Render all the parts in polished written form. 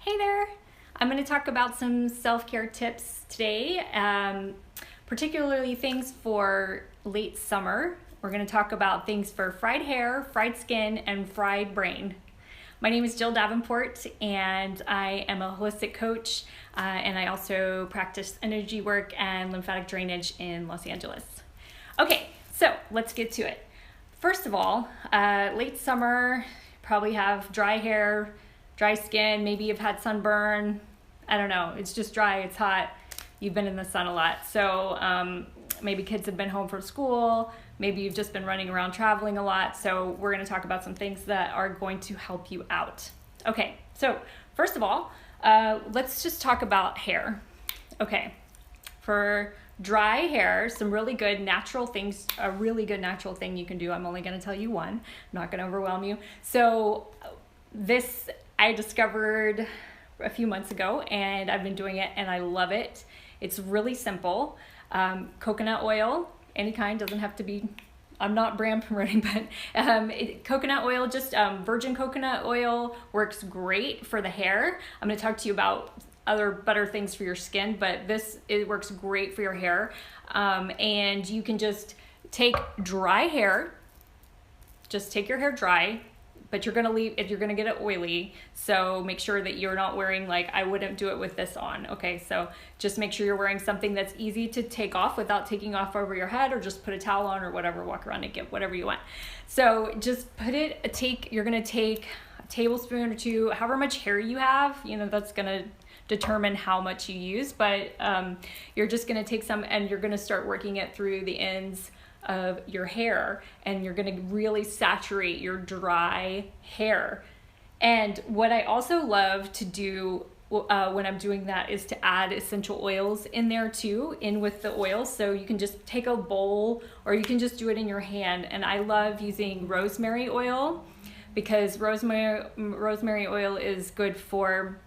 Hey there! I'm going to talk about some self-care tips today, particularly things for late summer. We're going to talk about things for fried hair, fried skin, and fried brain. My name is Jill Davenport, and I am a holistic coach, and I also practice energy work and lymphatic drainage in Los Angeles. Okay, so let's get to it. First of all, late summer, probably have dry hair, dry skin, maybe you've had sunburn. I don't know, it's just dry, it's hot, you've been in the sun a lot. So maybe kids have been home from school, maybe you've just been running around traveling a lot. So we're gonna talk about some things that are going to help you out. Okay, so first of all, let's just talk about hair. Okay, for dry hair, some really good natural things, a really good natural thing you can do. I'm only gonna tell you one, I'm not gonna overwhelm you. So this I discovered a few months ago, and I've been doing it and I love it. It's really simple. Coconut oil, any kind, doesn't have to be, I'm not brand promoting, but coconut oil, just virgin coconut oil works great for the hair. I'm going to talk to you about other better things for your skin, but it works great for your hair. And you can just take dry hair, just take your hair dry, but you're gonna get it oily, so make sure that you're not wearing, like, I wouldn't do it with this on, okay? So just make sure you're wearing something that's easy to take off without taking off over your head, or just put a towel on or whatever, walk around naked, whatever you want. So just you're gonna take a tablespoon or two, however much hair you have, that's gonna determine how much you use, but you're just gonna take some and you're gonna start working it through the ends of your hair, and you're going to really saturate your dry hair. And what I also love to do when I'm doing that is to add essential oils in there too, in with the oils. So you can just take a bowl, or you can just do it in your hand. And I love using rosemary oil, because rosemary oil is good for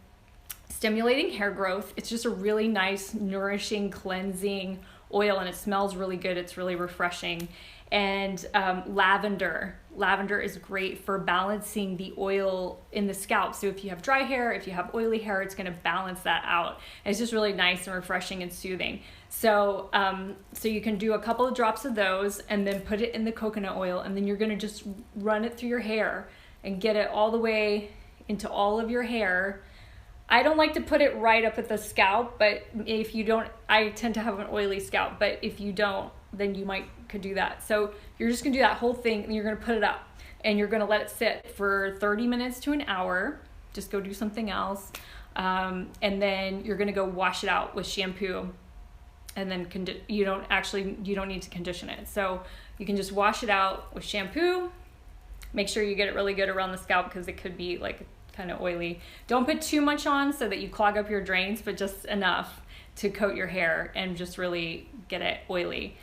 stimulating hair growth. It's just a really nice, nourishing, cleansing oil, and it smells really good. It's really refreshing. And lavender is great for balancing the oil in the scalp. So if you have dry hair, if you have oily hair, it's going to balance that out. And it's just really nice and refreshing and soothing. So so you can do a couple of drops of those and then put it in the coconut oil, and then you're going to just run it through your hair and get it all the way into all of your hair. I don't like to put it right up at the scalp, but if you don't, I tend to have an oily scalp, but if you don't, then you could do that. So you're just gonna do that whole thing, and you're gonna put it up, and you're gonna let it sit for 30 minutes to an hour. Just go do something else. And then you're gonna go wash it out with shampoo, and then you don't need to condition it. So you can just wash it out with shampoo. Make sure you get it really good around the scalp, because it could be like kind of oily. Don't put too much on so that you clog up your drains, but just enough to coat your hair and just really get it oily.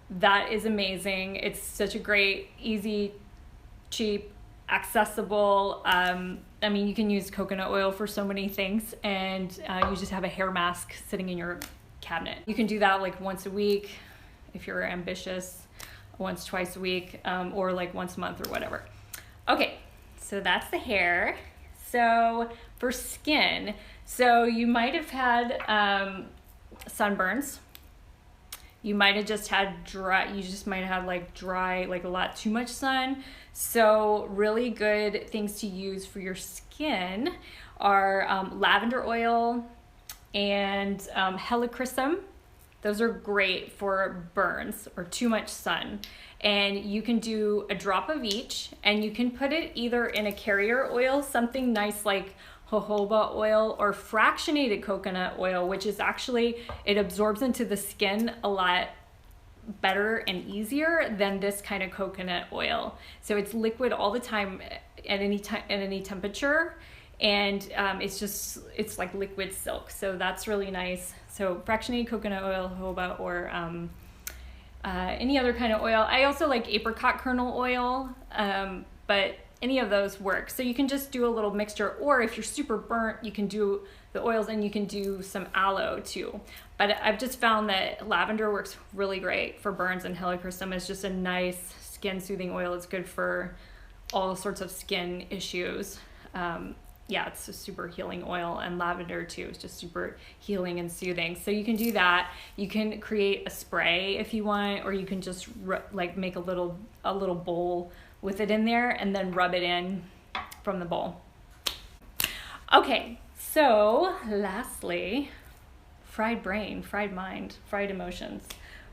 That is amazing. It's such a great, easy, cheap, accessible. You can use coconut oil for so many things, and you just have a hair mask sitting in your cabinet. You can do that like once a week if you're ambitious, once, twice a week, or like once a month or whatever. Okay. So that's the hair. So for skin, so you might have had sunburns. You might have just had dry, you just might have like dry, like a lot too much sun. So really good things to use for your skin are lavender oil and helichrysum. Those are great for burns or too much sun. And you can do a drop of each, and you can put it either in a carrier oil, something nice like jojoba oil, or fractionated coconut oil, which is actually, it absorbs into the skin a lot better and easier than this kind of coconut oil. So it's liquid all the time at any temperature, and it's like liquid silk. So that's really nice. So fractionated coconut oil, jojoba, or any other kind of oil. I also like apricot kernel oil, but any of those work. So you can just do a little mixture, or if you're super burnt, you can do the oils, and you can do some aloe too. But I've just found that lavender works really great for burns, and helichrysum is just a nice skin soothing oil. It's good for all sorts of skin issues. yeah, it's a super healing oil, and lavender too is just super healing and soothing. So you can do that. You can create a spray if you want, or you can just like make a little bowl with it in there and then rub it in from the bowl. Okay, so lastly, fried brain, fried mind, fried emotions,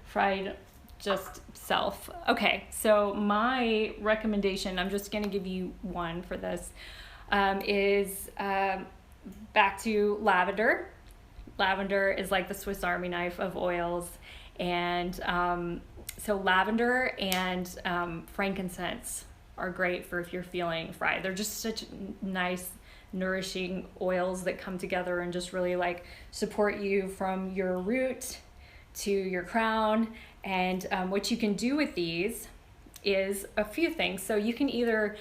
fried just self. Okay, so my recommendation, I'm just going to give you one for this, is back to lavender. Lavender is like the Swiss Army knife of oils. And so lavender and frankincense are great for if you're feeling fried. They're just such nice, nourishing oils that come together and just really like support you from your root to your crown. And what you can do with these is a few things. So you can either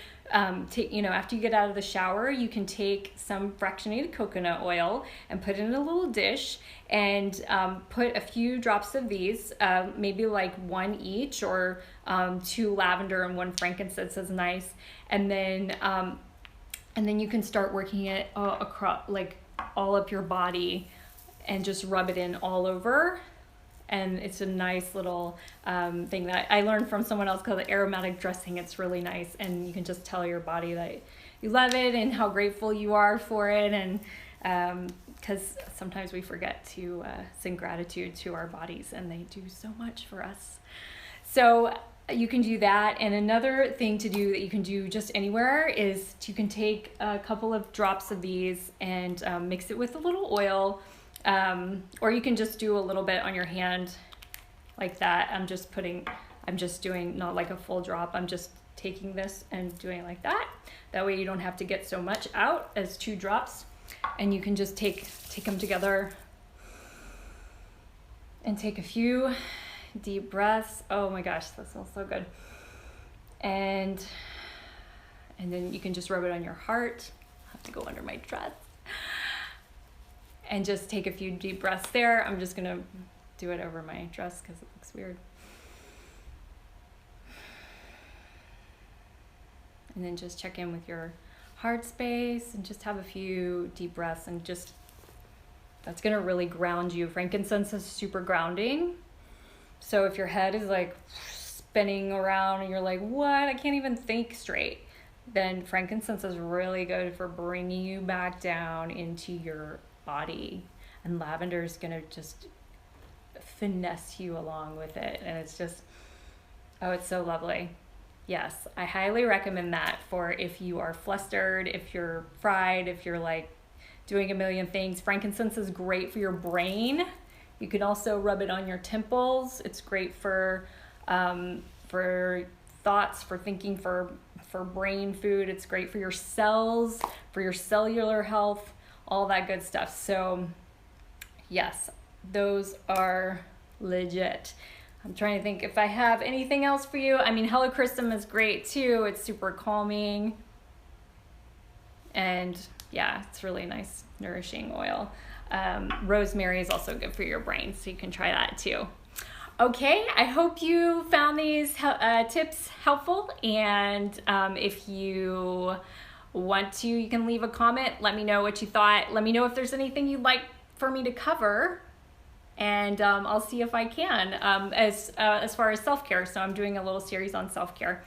take, after you get out of the shower, you can take some fractionated coconut oil and put it in a little dish and put a few drops of these, maybe like one each, or 2 lavender and 1 frankincense is nice. And then you can start working it across, like all up your body, and just rub it in all over. And it's a nice little thing that I learned from someone else called aromatic dressing. It's really nice, and you can just tell your body that you love it and how grateful you are for it. And because sometimes we forget to sing gratitude to our bodies, and they do so much for us. So you can do that. And another thing to do that you can do just anywhere is you can take a couple of drops of these and mix it with a little oil. Or you can just do a little bit on your hand like that. I'm just doing not like a full drop. I'm just taking this and doing it like that. That way you don't have to get so much out as 2 drops, and you can just take them together and take a few deep breaths. Oh my gosh, that smells so good. And then you can just rub it on your heart. I have to go under my dress. And just take a few deep breaths there. I'm just gonna do it over my dress because it looks weird. And then just check in with your heart space and just have a few deep breaths, and just, that's gonna really ground you. Frankincense is super grounding. So if your head is like spinning around and you're like, what? I can't even think straight. Then frankincense is really good for bringing you back down into your body, and lavender is going to just finesse you along with it, and it's just, oh, it's so lovely. Yes, I highly recommend that for if you are flustered, if you're fried, if you're like doing a million things. Frankincense is great for your brain. You can also rub it on your temples. It's great for thoughts, for thinking, for brain food. It's great for your cells, for your cellular health, all that good stuff. So yes, those are legit. I'm trying to think if I have anything else for you. I mean, helichrysum is great too. It's super calming. And yeah, it's really nice, nourishing oil. Rosemary is also good for your brain, so you can try that too. Okay, I hope you found these tips helpful. And if you want to, you can leave a comment. Let me know what you thought. Let me know if there's anything you'd like for me to cover, and I'll see if I can as far as self-care. So I'm doing a little series on self-care.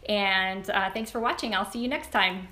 And thanks for watching. I'll see you next time.